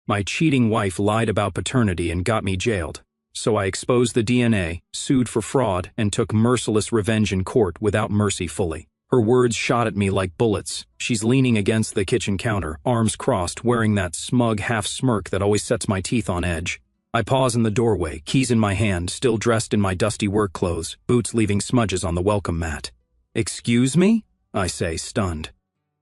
My cheating wife lied about paternity and got me jailed. So I exposed the DNA, sued for fraud, and took merciless revenge in court without mercy fully. Her words shot at me like bullets. She's leaning against the kitchen counter, arms crossed, wearing that smug half-smirk that always sets my teeth on edge. I pause in the doorway, keys in my hand, still dressed in my dusty work clothes, boots leaving smudges on the welcome mat. "Excuse me?" I say, stunned.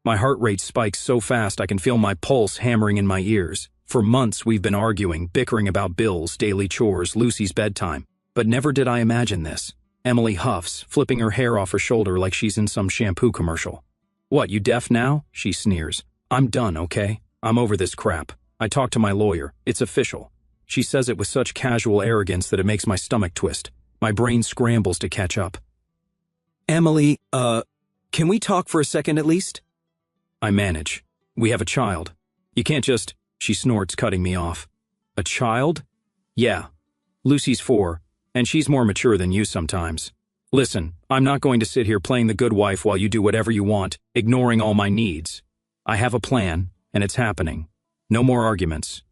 My heart rate spikes so fast I can feel my pulse hammering in my ears. For months we've been arguing, bickering about bills, daily chores, Lucy's bedtime. But never did I imagine this. Emily huffs, flipping her hair off her shoulder like she's in some shampoo commercial. "What, you deaf now?" she sneers. "I'm done, okay? I'm over this crap. I talked to my lawyer. It's official." She says it with such casual arrogance that it makes my stomach twist. My brain scrambles to catch up. "Emily, can we talk for a second at least?" I manage. "We have a child. You can't just..." She snorts, cutting me off. "A child?" "Yeah. Lucy's 4, and she's more mature than you sometimes. Listen, I'm not going to sit here playing the good wife while you do whatever you want, ignoring all my needs. I have a plan, and it's happening. No more arguments."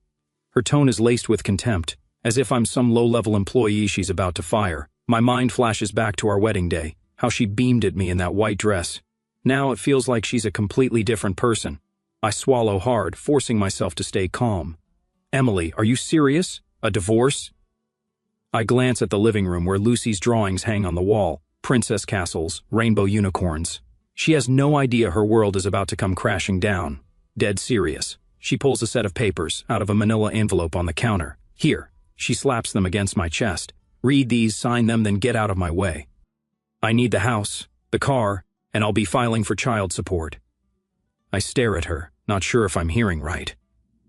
Her tone is laced with contempt, as if I'm some low-level employee she's about to fire. My mind flashes back to our wedding day, how she beamed at me in that white dress. Now it feels like she's a completely different person. I swallow hard, forcing myself to stay calm. "Emily, are you serious? A divorce?" I glance at the living room where Lucy's drawings hang on the wall, princess castles, rainbow unicorns. She has no idea her world is about to come crashing down. Dead serious. She pulls a set of papers out of a manila envelope on the counter. "Here." She slaps them against my chest. "Read these, sign them, then get out of my way. I need the house, the car, and I'll be filing for child support." I stare at her, not sure if I'm hearing right.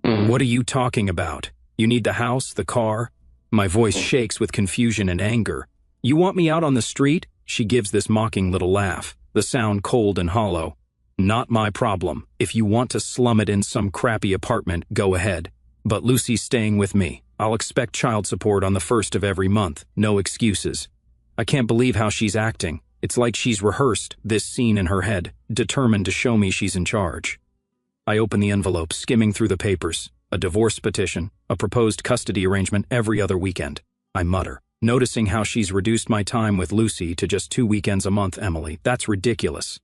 "What are you talking about? You need the house, the car?" My voice shakes with confusion and anger. "You want me out on the street?" She gives this mocking little laugh, the sound cold and hollow. "Not my problem. If you want to slum it in some crappy apartment, go ahead. But Lucy's staying with me. I'll expect child support on the 1st of every month. No excuses." I can't believe how she's acting. It's like she's rehearsed this scene in her head, determined to show me she's in charge. I open the envelope, skimming through the papers. A divorce petition, a proposed custody arrangement every other weekend. I mutter, noticing how she's reduced my time with Lucy to just 2 weekends a month. "Emily, that's ridiculous."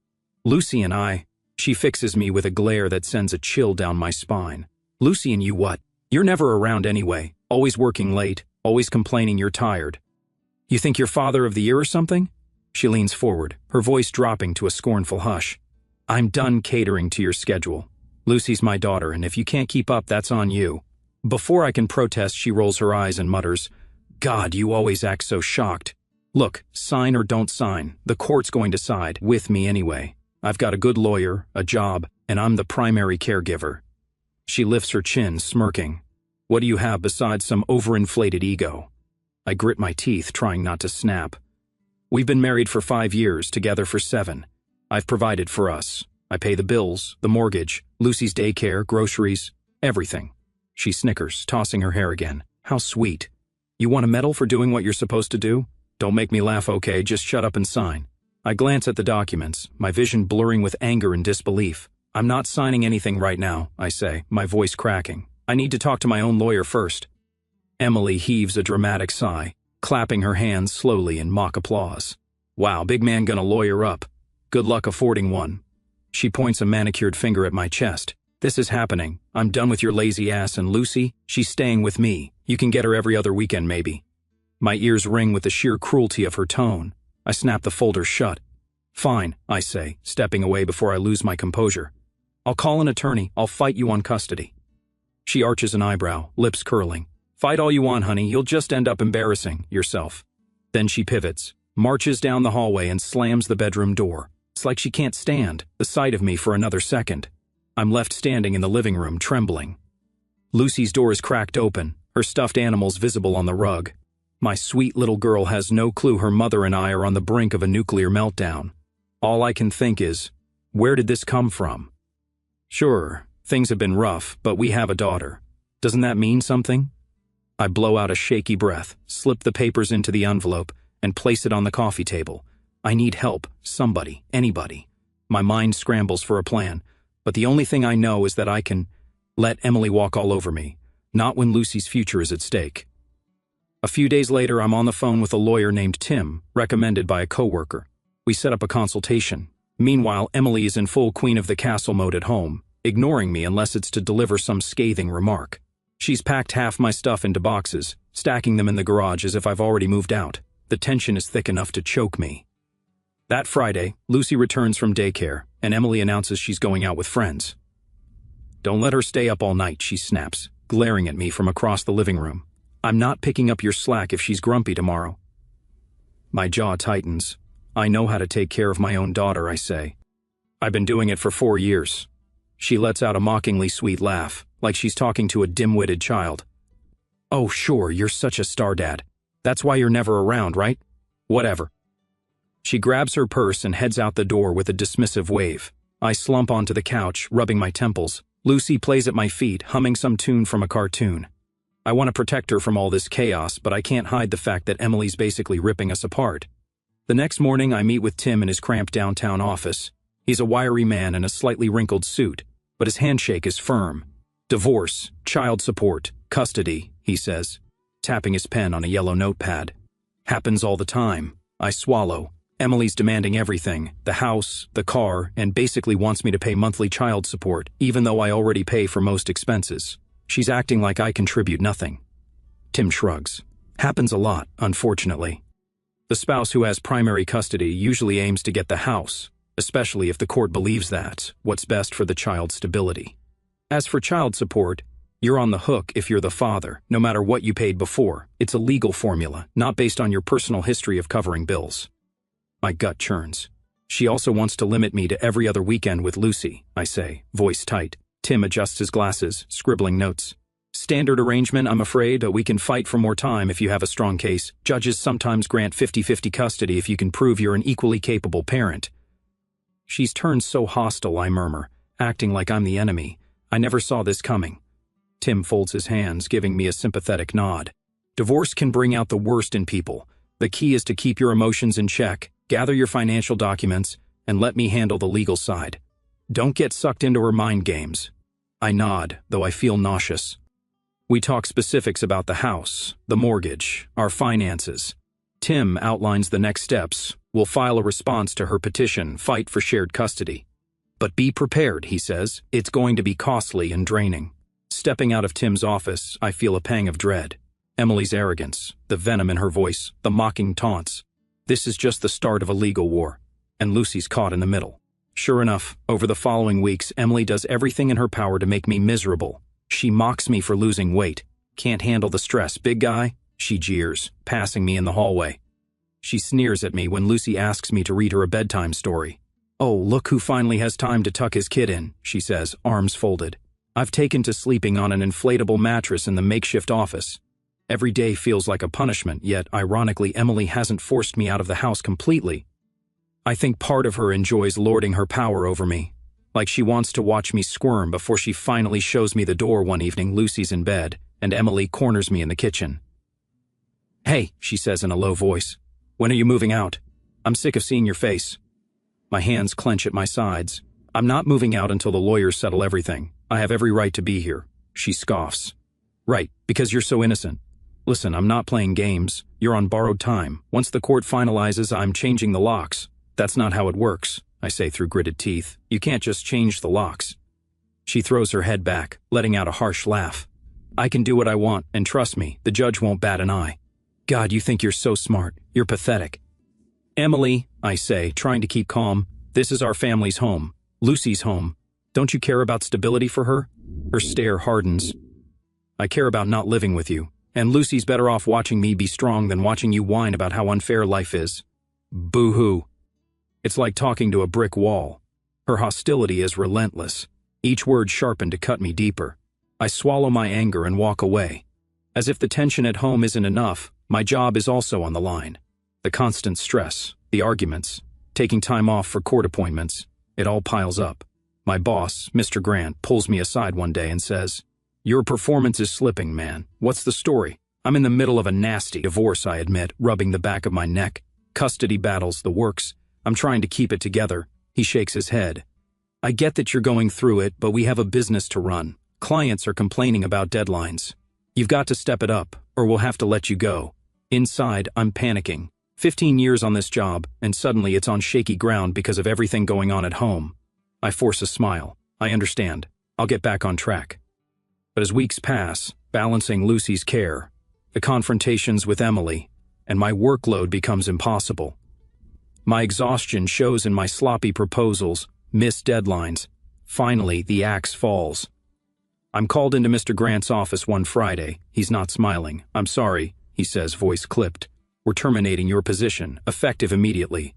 "Lucy and I..." She fixes me with a glare that sends a chill down my spine. "Lucy and you what? You're never around anyway, always working late, always complaining you're tired. You think you're father of the year or something?" She leans forward, her voice dropping to a scornful hush. "I'm done catering to your schedule. Lucy's my daughter, and if you can't keep up, that's on you." Before I can protest, she rolls her eyes and mutters, "God, you always act so shocked. Look, sign or don't sign, the court's going to side with me anyway. I've got a good lawyer, a job, and I'm the primary caregiver." She lifts her chin, smirking. "What do you have besides some overinflated ego?" I grit my teeth, trying not to snap. "We've been married for 5 years, together for 7. I've provided for us. I pay the bills, the mortgage, Lucy's daycare, groceries, everything." She snickers, tossing her hair again. "How sweet. You want a medal for doing what you're supposed to do? Don't make me laugh, okay? Just shut up and sign." I glance at the documents, my vision blurring with anger and disbelief. "I'm not signing anything right now," I say, my voice cracking. "I need to talk to my own lawyer first." Emily heaves a dramatic sigh, clapping her hands slowly in mock applause. "Wow, big man gonna lawyer up. Good luck affording one." She points a manicured finger at my chest. "This is happening. I'm done with your lazy ass, and Lucy, she's staying with me. You can get her every other weekend maybe." My ears ring with the sheer cruelty of her tone. I snap the folder shut. "Fine," I say, stepping away before I lose my composure. "I'll call an attorney. I'll fight you on custody." She arches an eyebrow, lips curling. "Fight all you want, honey. You'll just end up embarrassing yourself." Then she pivots, marches down the hallway and slams the bedroom door. It's like she can't stand the sight of me for another second. I'm left standing in the living room, trembling. Lucy's door is cracked open, her stuffed animals visible on the rug. My sweet little girl has no clue her mother and I are on the brink of a nuclear meltdown. All I can think is, where did this come from? Sure, things have been rough, but we have a daughter. Doesn't that mean something? I blow out a shaky breath, slip the papers into the envelope, and place it on the coffee table. I need help, somebody, anybody. My mind scrambles for a plan, but the only thing I know is that I can let Emily walk all over me. Not when Lucy's future is at stake. A few days later, I'm on the phone with a lawyer named Tim, recommended by a coworker. We set up a consultation. Meanwhile, Emily is in full Queen of the Castle mode at home, ignoring me unless it's to deliver some scathing remark. She's packed half my stuff into boxes, stacking them in the garage as if I've already moved out. The tension is thick enough to choke me. That Friday, Lucy returns from daycare, and Emily announces she's going out with friends. "Don't let her stay up all night," she snaps, glaring at me from across the living room. "I'm not picking up your slack if she's grumpy tomorrow." My jaw tightens. "I know how to take care of my own daughter," I say. "I've been doing it for 4 years. She lets out a mockingly sweet laugh, like she's talking to a dim-witted child. "Oh, sure, you're such a star dad. That's why you're never around, right? Whatever." She grabs her purse and heads out the door with a dismissive wave. I slump onto the couch, rubbing my temples. Lucy plays at my feet, humming some tune from a cartoon. I want to protect her from all this chaos, but I can't hide the fact that Emily's basically ripping us apart. The next morning, I meet with Tim in his cramped downtown office. He's a wiry man in a slightly wrinkled suit, but his handshake is firm. "Divorce, child support, custody," he says, tapping his pen on a yellow notepad. "Happens all the time." I swallow. Emily's demanding everything, the house, the car, and basically wants me to pay monthly child support, even though I already pay for most expenses. She's acting like I contribute nothing. Tim shrugs. "Happens a lot, unfortunately. The spouse who has primary custody usually aims to get the house, especially if the court believes that's what's best for the child's stability. As for child support, you're on the hook if you're the father, no matter what you paid before. It's a legal formula, not based on your personal history of covering bills." My gut churns. "She also wants to limit me to every other weekend with Lucy," I say, voice tight. Tim adjusts his glasses, scribbling notes. "Standard arrangement, I'm afraid. We can fight for more time if you have a strong case. Judges sometimes grant 50-50 custody if you can prove you're an equally capable parent." "She's turned so hostile," I murmur, acting like I'm the enemy. "I never saw this coming." Tim folds his hands, giving me a sympathetic nod. "Divorce can bring out the worst in people. The key is to keep your emotions in check, gather your financial documents, and let me handle the legal side. Don't get sucked into her mind games." I nod, though I feel nauseous. We talk specifics about the house, the mortgage, our finances. Tim outlines the next steps. We'll file a response to her petition, fight for shared custody. "But be prepared," he says. "It's going to be costly and draining." Stepping out of Tim's office, I feel a pang of dread. Emily's arrogance, the venom in her voice, the mocking taunts. This is just the start of a legal war, and Lucy's caught in the middle. Sure enough, over the following weeks, Emily does everything in her power to make me miserable. She mocks me for losing weight. "Can't handle the stress, big guy?" she jeers, passing me in the hallway. She sneers at me when Lucy asks me to read her a bedtime story. "Oh, look who finally has time to tuck his kid in," she says, arms folded. I've taken to sleeping on an inflatable mattress in the makeshift office. Every day feels like a punishment, yet, ironically, Emily hasn't forced me out of the house completely. I think part of her enjoys lording her power over me, like she wants to watch me squirm before she finally shows me the door one evening. Lucy's in bed, and Emily corners me in the kitchen. "Hey," she says in a low voice. "When are you moving out? I'm sick of seeing your face." My hands clench at my sides. "I'm not moving out until the lawyers settle everything. I have every right to be here." She scoffs. "Right, because you're so innocent. Listen, I'm not playing games. You're on borrowed time. Once the court finalizes, I'm changing the locks." "That's not how it works," I say through gritted teeth. "You can't just change the locks." She throws her head back, letting out a harsh laugh. "I can do what I want, and trust me, the judge won't bat an eye." "God, you think you're so smart. You're pathetic." "Emily," I say, trying to keep calm, "this is our family's home. Lucy's home. Don't you care about stability for her?" Her stare hardens. "I care about not living with you, and Lucy's better off watching me be strong than watching you whine about how unfair life is." Boo-hoo. It's like talking to a brick wall. Her hostility is relentless, each word sharpened to cut me deeper. I swallow my anger and walk away. As if the tension at home isn't enough, my job is also on the line. The constant stress, the arguments, taking time off for court appointments, it all piles up. My boss, Mr. Grant, pulls me aside one day and says, "Your performance is slipping, man. What's the story?" "I'm in the middle of a nasty divorce," I admit, rubbing the back of my neck. "Custody battles, the works. I'm trying to keep it together." He shakes his head. "I get that you're going through it, but we have a business to run. Clients are complaining about deadlines. You've got to step it up, or we'll have to let you go. Inside, I'm panicking. 15 years on this job, and suddenly it's on shaky ground because of everything going on at home. I force a smile. I understand. I'll get back on track. But as weeks pass, balancing Lucy's care, the confrontations with Emily, and my workload becomes impossible. My exhaustion shows in my sloppy proposals, missed deadlines. Finally, the axe falls. I'm called into Mr. Grant's office one Friday. He's not smiling. "I'm sorry," he says, voice clipped. "We're terminating your position, effective immediately."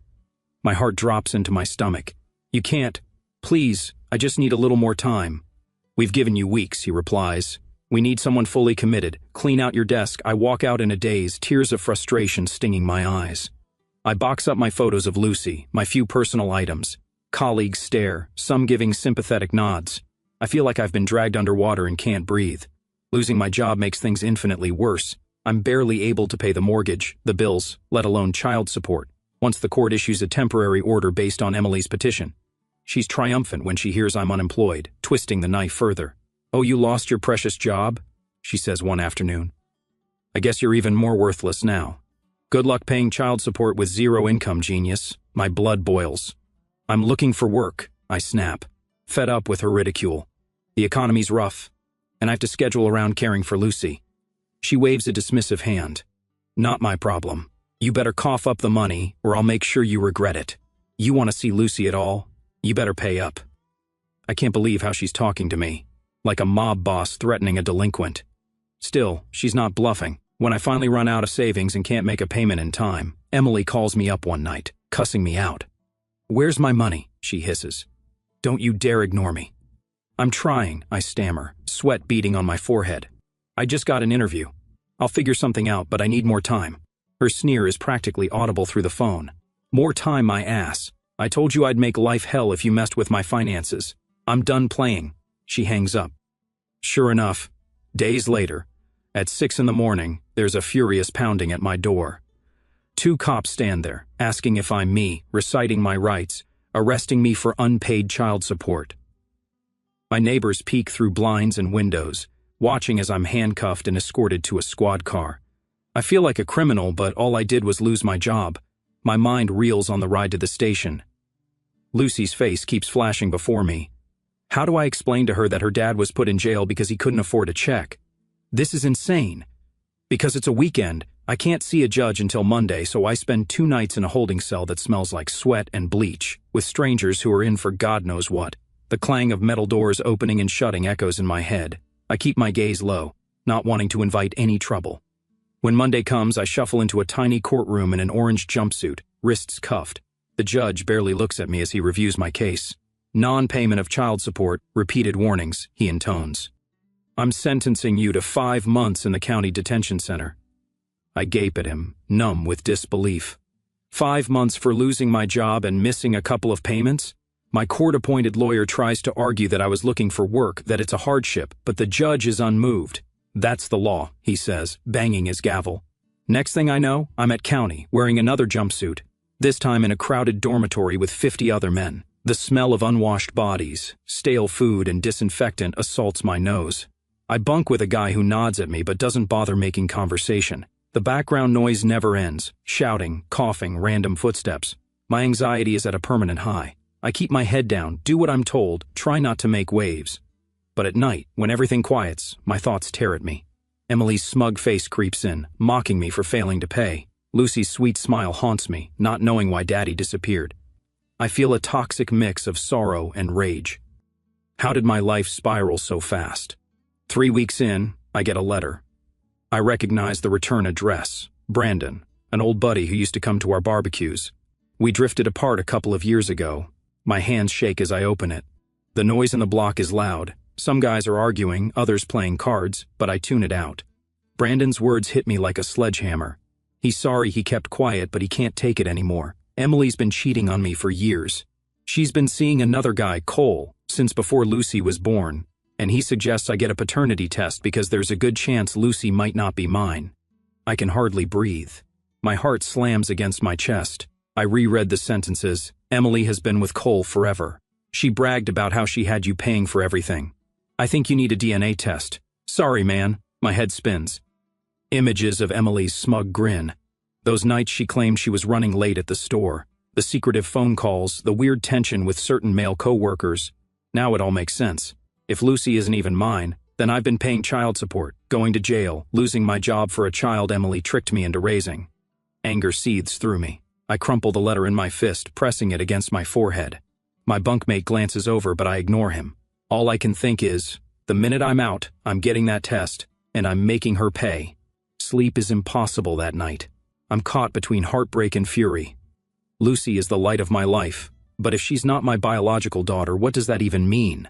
My heart drops into my stomach. "You can't. Please, I just need a little more time." "We've given you weeks," he replies. "We need someone fully committed. Clean out your desk." I walk out in a daze, tears of frustration stinging my eyes. I box up my photos of Lucy, my few personal items. Colleagues stare, some giving sympathetic nods. I feel like I've been dragged underwater and can't breathe. Losing my job makes things infinitely worse. I'm barely able to pay the mortgage, the bills, let alone child support, once the court issues a temporary order based on Emily's petition. She's triumphant when she hears I'm unemployed, twisting the knife further. "Oh, you lost your precious job?" she says one afternoon. "I guess you're even more worthless now. Good luck paying child support with zero income, genius." My blood boils. "I'm looking for work," I snap, fed up with her ridicule. "The economy's rough, and I have to schedule around caring for Lucy." She waves a dismissive hand. "Not my problem. You better cough up the money, or I'll make sure you regret it. You want to see Lucy at all? You better pay up." I can't believe how she's talking to me, like a mob boss threatening a delinquent. Still, she's not bluffing. When I finally run out of savings and can't make a payment in time, Emily calls me up one night, cussing me out. "Where's my money?" she hisses. "Don't you dare ignore me." "I'm trying," I stammer, sweat beading on my forehead. "I just got an interview. I'll figure something out, but I need more time." Her sneer is practically audible through the phone. "More time, my ass. I told you I'd make life hell if you messed with my finances. I'm done playing." She hangs up. Sure enough, days later, at 6 a.m, there's a furious pounding at my door. 2 cops stand there, asking if I'm me, reciting my rights, arresting me for unpaid child support. My neighbors peek through blinds and windows, watching as I'm handcuffed and escorted to a squad car. I feel like a criminal, but all I did was lose my job. My mind reels on the ride to the station. Lucy's face keeps flashing before me. How do I explain to her that her dad was put in jail because he couldn't afford a check? This is insane. Because it's a weekend, I can't see a judge until Monday, so I spend 2 nights in a holding cell that smells like sweat and bleach, with strangers who are in for God knows what. The clang of metal doors opening and shutting echoes in my head. I keep my gaze low, not wanting to invite any trouble. When Monday comes, I shuffle into a tiny courtroom in an orange jumpsuit, wrists cuffed. The judge barely looks at me as he reviews my case. "Non-payment of child support, repeated warnings," he intones. "I'm sentencing you to 5 months in the county detention center." I gape at him, numb with disbelief. 5 months for losing my job and missing a couple of payments? My court-appointed lawyer tries to argue that I was looking for work, that it's a hardship, but the judge is unmoved. "That's the law," he says, banging his gavel. Next thing I know, I'm at county, wearing another jumpsuit, this time in a crowded dormitory with 50 other men. The smell of unwashed bodies, stale food, and disinfectant assaults my nose. I bunk with a guy who nods at me but doesn't bother making conversation. The background noise never ends, shouting, coughing, random footsteps. My anxiety is at a permanent high. I keep my head down, do what I'm told, try not to make waves. But at night, when everything quiets, my thoughts tear at me. Emily's smug face creeps in, mocking me for failing to pay. Lucy's sweet smile haunts me, not knowing why Daddy disappeared. I feel a toxic mix of sorrow and rage. How did my life spiral so fast? 3 weeks in, I get a letter. I recognize the return address. Brandon, an old buddy who used to come to our barbecues. We drifted apart a couple of years ago. My hands shake as I open it. The noise in the block is loud. Some guys are arguing, others playing cards, but I tune it out. Brandon's words hit me like a sledgehammer. He's sorry he kept quiet, but he can't take it anymore. Emily's been cheating on me for years. She's been seeing another guy, Cole, since before Lucy was born, and he suggests I get a paternity test because there's a good chance Lucy might not be mine. I can hardly breathe. My heart slams against my chest. I reread the sentences. Emily has been with Cole forever. She bragged about how she had you paying for everything. I think you need a DNA test. Sorry, man. My head spins. Images of Emily's smug grin. Those nights she claimed she was running late at the store. The secretive phone calls, the weird tension with certain male co-workers. Now it all makes sense. If Lucy isn't even mine, then I've been paying child support, going to jail, losing my job for a child Emily tricked me into raising. Anger seethes through me. I crumple the letter in my fist, pressing it against my forehead. My bunkmate glances over, but I ignore him. All I can think is, the minute I'm out, I'm getting that test, and I'm making her pay. Sleep is impossible that night. I'm caught between heartbreak and fury. Lucy is the light of my life, but if she's not my biological daughter, what does that even mean?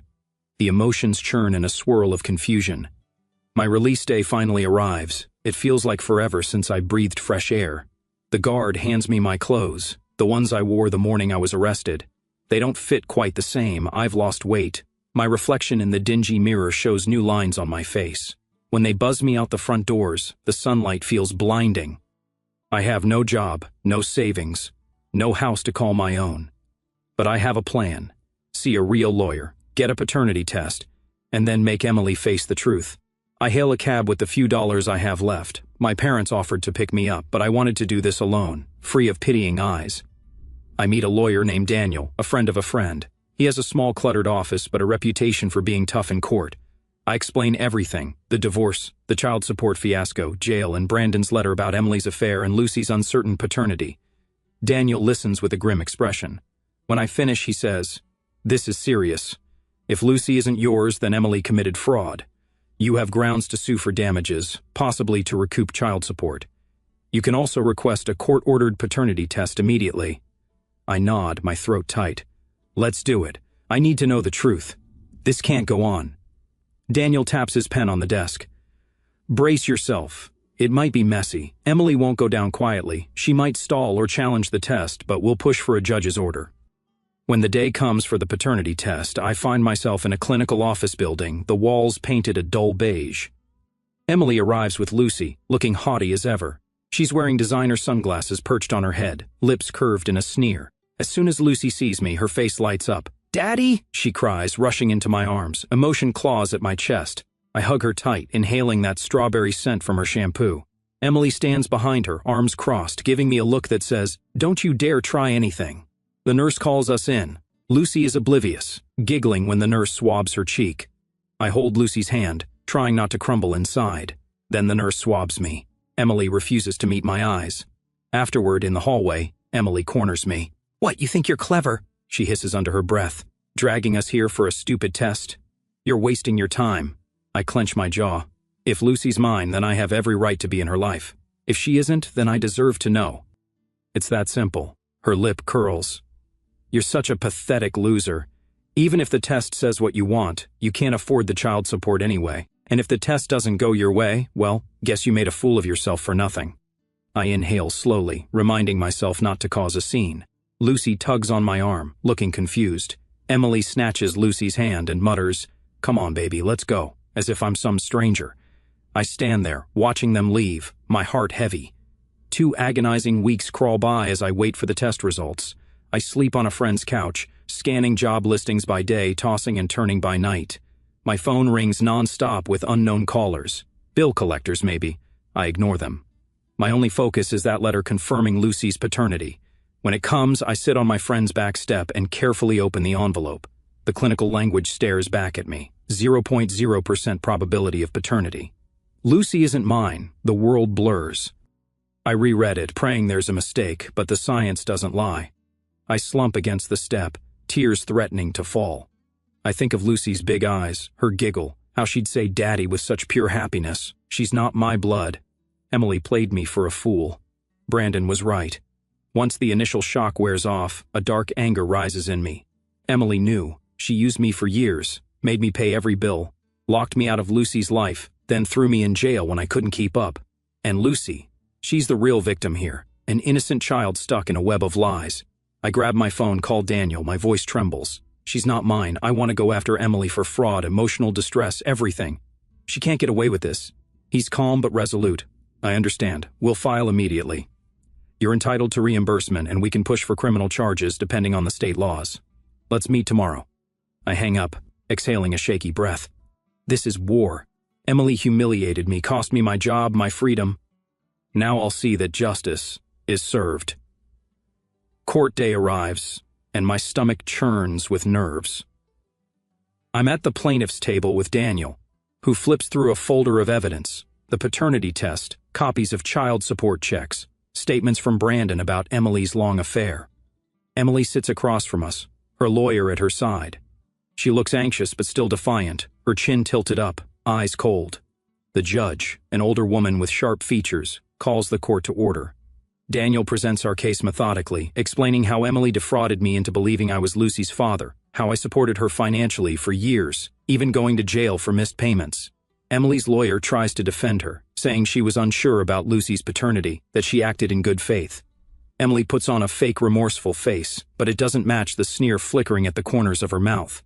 The emotions churn in a swirl of confusion. My release day finally arrives. It feels like forever since I breathed fresh air. The guard hands me my clothes, the ones I wore the morning I was arrested. They don't fit quite the same. I've lost weight. My reflection in the dingy mirror shows new lines on my face. When they buzz me out the front doors, the sunlight feels blinding. I have no job, no savings, no house to call my own. But I have a plan. See a real lawyer, get a paternity test, and then make Emily face the truth. I hail a cab with the few dollars I have left. My parents offered to pick me up, but I wanted to do this alone, free of pitying eyes. I meet a lawyer named Daniel, a friend of a friend. He has a small cluttered office, but a reputation for being tough in court. I explain everything, the divorce, the child support fiasco, jail, and Brandon's letter about Emily's affair and Lucy's uncertain paternity. Daniel listens with a grim expression. When I finish, he says, "This is serious. If Lucy isn't yours, then Emily committed fraud. You have grounds to sue for damages, possibly to recoup child support. You can also request a court-ordered paternity test immediately." I nod, my throat tight. Let's do it. I need to know the truth. This can't go on. Daniel taps his pen on the desk. Brace yourself. It might be messy. Emily won't go down quietly. She might stall or challenge the test, but we'll push for a judge's order. When the day comes for the paternity test, I find myself in a clinical office building, the walls painted a dull beige. Emily arrives with Lucy, looking haughty as ever. She's wearing designer sunglasses perched on her head, lips curved in a sneer. As soon as Lucy sees me, her face lights up. "Daddy!" she cries, rushing into my arms. Emotion claws at my chest. I hug her tight, inhaling that strawberry scent from her shampoo. Emily stands behind her, arms crossed, giving me a look that says, "Don't you dare try anything." The nurse calls us in. Lucy is oblivious, giggling when the nurse swabs her cheek. I hold Lucy's hand, trying not to crumble inside. Then the nurse swabs me. Emily refuses to meet my eyes. Afterward, in the hallway, Emily corners me. "What, you think you're clever?" she hisses under her breath. "Dragging us here for a stupid test? You're wasting your time." I clench my jaw. If Lucy's mine, then I have every right to be in her life. If she isn't, then I deserve to know. It's that simple. Her lip curls. "You're such a pathetic loser. Even if the test says what you want, you can't afford the child support anyway. And if the test doesn't go your way, well, guess you made a fool of yourself for nothing." I inhale slowly, reminding myself not to cause a scene. Lucy tugs on my arm, looking confused. Emily snatches Lucy's hand and mutters, "Come on, baby, let's go," as if I'm some stranger. I stand there, watching them leave, my heart heavy. 2 agonizing weeks crawl by as I wait for the test results. I sleep on a friend's couch, scanning job listings by day, tossing and turning by night. My phone rings non-stop with unknown callers. Bill collectors, maybe. I ignore them. My only focus is that letter confirming Lucy's paternity. When it comes, I sit on my friend's back step and carefully open the envelope. The clinical language stares back at me. 0.0% probability of paternity. Lucy isn't mine. The world blurs. I reread it, praying there's a mistake, but the science doesn't lie. I slump against the step, tears threatening to fall. I think of Lucy's big eyes, her giggle, how she'd say "daddy" with such pure happiness. She's not my blood. Emily played me for a fool. Brandon was right. Once the initial shock wears off, a dark anger rises in me. Emily knew. She used me for years, made me pay every bill, locked me out of Lucy's life, then threw me in jail when I couldn't keep up. And Lucy, she's the real victim here, an innocent child stuck in a web of lies. I grab my phone, call Daniel, my voice trembles. She's not mine. I want to go after Emily for fraud, emotional distress, everything. She can't get away with this. He's calm but resolute. I understand. We'll file immediately. You're entitled to reimbursement, and we can push for criminal charges depending on the state laws. Let's meet tomorrow. I hang up, exhaling a shaky breath. This is war. Emily humiliated me, cost me my job, my freedom. Now I'll see that justice is served. Court day arrives, and my stomach churns with nerves. I'm at the plaintiff's table with Daniel, who flips through a folder of evidence, the paternity test, copies of child support checks, statements from Brandon about Emily's long affair. Emily sits across from us, her lawyer at her side. She looks anxious but still defiant, her chin tilted up, eyes cold. The judge, an older woman with sharp features, calls the court to order. Daniel presents our case methodically, explaining how Emily defrauded me into believing I was Lucy's father, how I supported her financially for years, even going to jail for missed payments. Emily's lawyer tries to defend her, saying she was unsure about Lucy's paternity, that she acted in good faith. Emily puts on a fake remorseful face, but it doesn't match the sneer flickering at the corners of her mouth.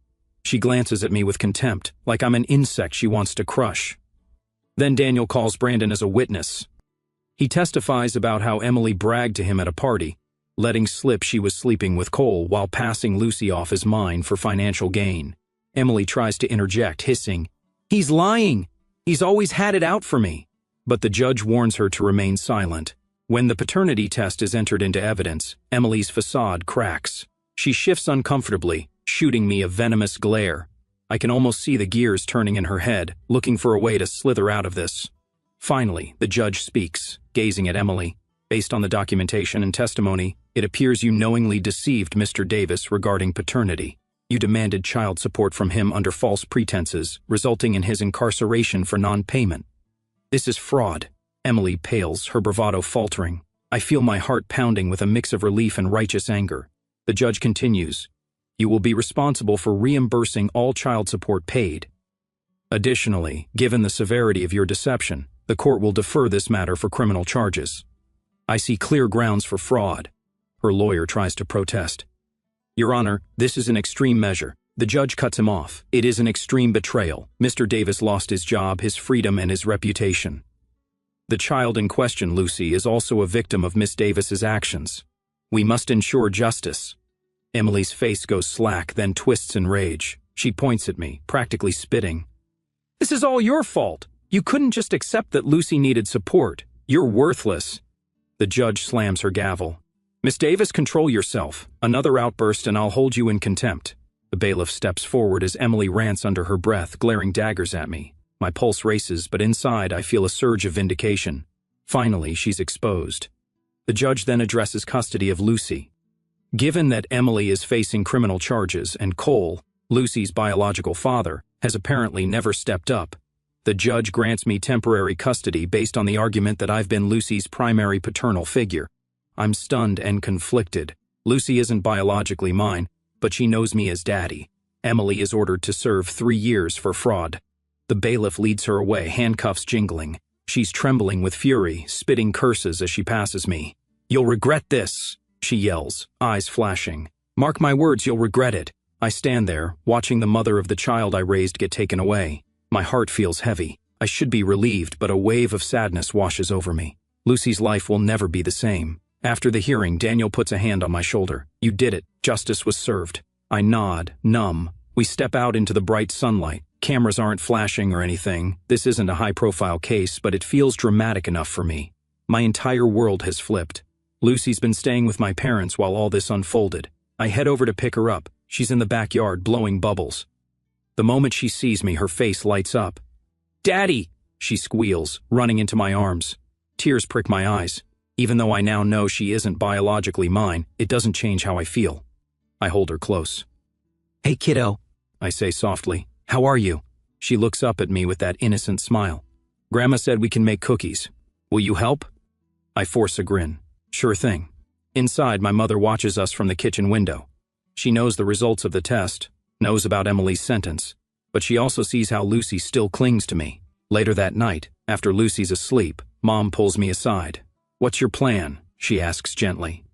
She glances at me with contempt, like I'm an insect she wants to crush. Then Daniel calls Brandon as a witness. He testifies about how Emily bragged to him at a party, letting slip she was sleeping with Cole while passing Lucy off as mine for financial gain. Emily tries to interject, hissing, "He's lying! He's always had it out for me!" But the judge warns her to remain silent. When the paternity test is entered into evidence, Emily's facade cracks. She shifts uncomfortably, shooting me a venomous glare. I can almost see the gears turning in her head, looking for a way to slither out of this. Finally, the judge speaks, gazing at Emily. "Based on the documentation and testimony, it appears you knowingly deceived Mr. Davis regarding paternity. You demanded child support from him under false pretenses, resulting in his incarceration for non-payment. This is fraud." Emily pales, her bravado faltering. I feel my heart pounding with a mix of relief and righteous anger. The judge continues, "You will be responsible for reimbursing all child support paid. Additionally, given the severity of your deception, the court will defer this matter for criminal charges." I see clear grounds for fraud. Her lawyer tries to protest. "Your Honor, this is an extreme measure." The judge cuts him off. "It is an extreme betrayal. Mr. Davis lost his job, his freedom, and his reputation. The child in question, Lucy, is also a victim of Miss Davis's actions. We must ensure justice." Emily's face goes slack, then twists in rage. She points at me, practically spitting. "This is all your fault. You couldn't just accept that Lucy needed support. You're worthless." The judge slams her gavel. "Miss Davis, control yourself. Another outburst and I'll hold you in contempt." The bailiff steps forward as Emily rants under her breath, glaring daggers at me. My pulse races, but inside I feel a surge of vindication. Finally, she's exposed. The judge then addresses custody of Lucy. Given that Emily is facing criminal charges and Cole, Lucy's biological father, has apparently never stepped up, the judge grants me temporary custody based on the argument that I've been Lucy's primary paternal figure. I'm stunned and conflicted. Lucy isn't biologically mine, but she knows me as Daddy. Emily is ordered to serve 3 years for fraud. The bailiff leads her away, handcuffs jingling. She's trembling with fury, spitting curses as she passes me. "You'll regret this," she yells, eyes flashing. "Mark my words, you'll regret it." I stand there, watching the mother of the child I raised get taken away. My heart feels heavy. I should be relieved, but a wave of sadness washes over me. Lucy's life will never be the same. After the hearing, Daniel puts a hand on my shoulder. "You did it. Justice was served." I nod, numb. We step out into the bright sunlight. Cameras aren't flashing or anything. This isn't a high-profile case, but it feels dramatic enough for me. My entire world has flipped. Lucy's been staying with my parents while all this unfolded. I head over to pick her up. She's in the backyard, blowing bubbles. The moment she sees me, her face lights up. "Daddy!" she squeals, running into my arms. Tears prick my eyes. Even though I now know she isn't biologically mine, it doesn't change how I feel. I hold her close. "Hey, kiddo," I say softly. "How are you?" She looks up at me with that innocent smile. "Grandma said we can make cookies. Will you help?" I force a grin. "Sure thing." Inside, my mother watches us from the kitchen window. She knows the results of the test, knows about Emily's sentence, but she also sees how Lucy still clings to me. Later that night, after Lucy's asleep, Mom pulls me aside. "What's your plan?" she asks gently.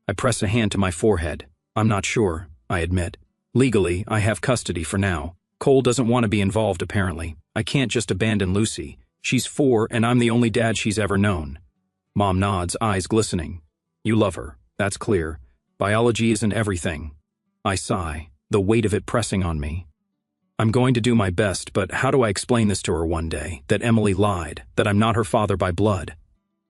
I press a hand to my forehead. "I'm not sure," I admit. "Legally, I have custody for now. Cole doesn't want to be involved, apparently. I can't just abandon Lucy. She's 4, and I'm the only dad she's ever known." Mom nods, eyes glistening. "You love her. That's clear. Biology isn't everything." I sigh, the weight of it pressing on me. I'm going to do my best, but how do I explain this to her one day? That Emily lied, that I'm not her father by blood.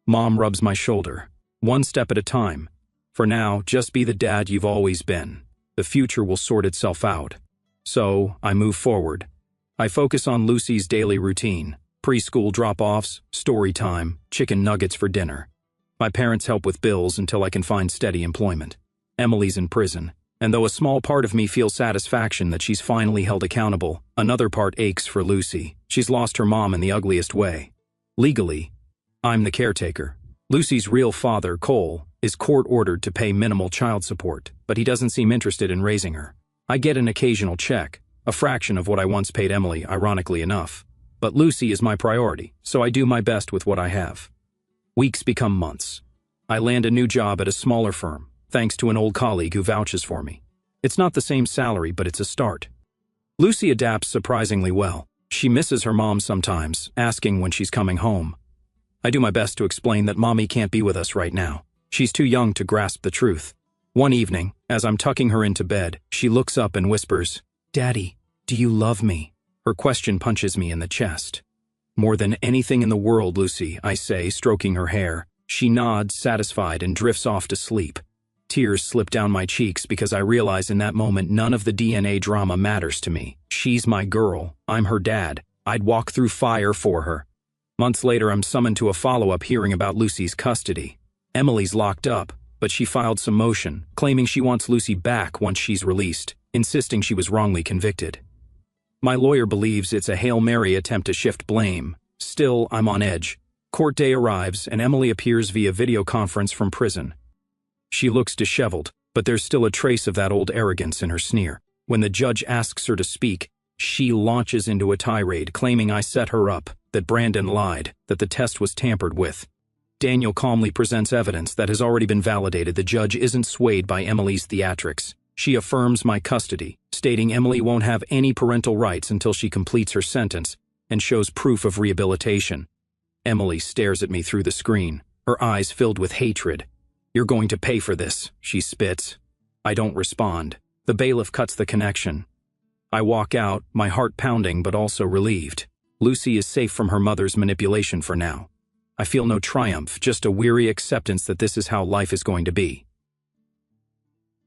Mom rubs my shoulder. One step at a time. For now, just be the dad you've always been. The future will sort itself out. So, I move forward. I focus on Lucy's daily routine. Preschool drop-offs, story time, chicken nuggets for dinner. My parents help with bills until I can find steady employment. Emily's in prison, and though a small part of me feels satisfaction that she's finally held accountable, another part aches for Lucy. She's lost her mom in the ugliest way. Legally, I'm the caretaker. Lucy's real father, Cole, is court-ordered to pay minimal child support, but he doesn't seem interested in raising her. I get an occasional check, a fraction of what I once paid Emily, ironically enough. But Lucy is my priority, so I do my best with what I have. Weeks become months. I land a new job at a smaller firm, thanks to an old colleague who vouches for me. It's not the same salary, but it's a start. Lucy adapts surprisingly well. She misses her mom sometimes, asking when she's coming home. I do my best to explain that mommy can't be with us right now. She's too young to grasp the truth. One evening, as I'm tucking her into bed, she looks up and whispers, "Daddy, do you love me?" Her question punches me in the chest. "More than anything in the world, Lucy," I say, stroking her hair. She nods, satisfied, and drifts off to sleep. Tears slip down my cheeks because I realize in that moment none of the DNA drama matters to me. She's my girl. I'm her dad. I'd walk through fire for her. Months later, I'm summoned to a follow-up hearing about Lucy's custody. Emily's locked up, but she filed some motion, claiming she wants Lucy back once she's released, insisting she was wrongly convicted. My lawyer believes it's a Hail Mary attempt to shift blame. Still, I'm on edge. Court day arrives, and Emily appears via video conference from prison. She looks disheveled, but there's still a trace of that old arrogance in her sneer. When the judge asks her to speak, she launches into a tirade, claiming I set her up, that Brandon lied, that the test was tampered with. Daniel calmly presents evidence that has already been validated. The judge isn't swayed by Emily's theatrics. She affirms my custody, stating Emily won't have any parental rights until she completes her sentence, and shows proof of rehabilitation. Emily stares at me through the screen, her eyes filled with hatred. "You're going to pay for this," she spits. I don't respond. The bailiff cuts the connection. I walk out, my heart pounding but also relieved. Lucy is safe from her mother's manipulation for now. I feel no triumph, just a weary acceptance that this is how life is going to be.